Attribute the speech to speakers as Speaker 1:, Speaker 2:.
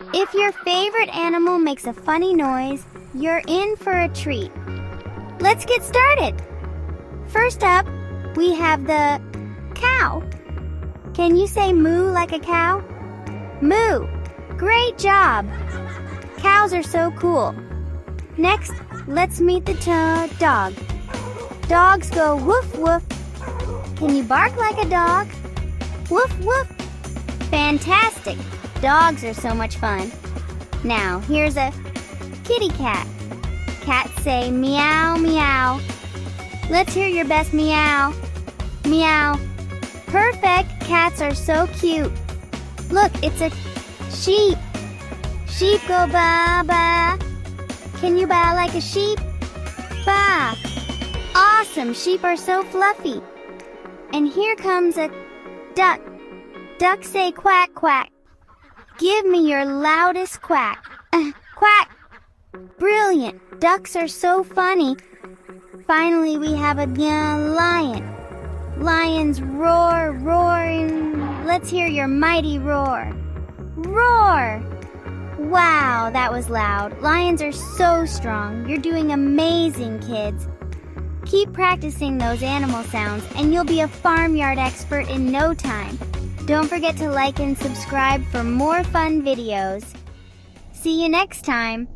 Speaker 1: If your favorite animal makes a funny noise, you're in for a treat. Let's get started. First up, we have the cow. Can you say moo like a cow? Moo! Great job! Cows are so cool. Next, let's meet the dog. Dogs go woof woof. Can you bark like a dog? Woof woof! Fantastic! Dogs are so much fun. Now, here's a kitty cat. Cats say meow meow. Let's hear your best meow. Meow. Perfect! Cats are so cute. Look, it's a sheep. Sheep go ba ba. Can you ba like a sheep? Ba. Awesome! Sheep are so fluffy. And here comes a duck. Ducks say quack quack. Give me your loudest quack. Quack! Brilliant! Ducks are so funny. Finally, we have a lion. Lions roar, roaring. Let's hear your mighty roar. Roar! Wow, that was loud. Lions are so strong. You're doing amazing, kids. Keep practicing those animal sounds and you'll be a farmyard expert in no time. Don't forget to like and subscribe for more fun videos. See you next time.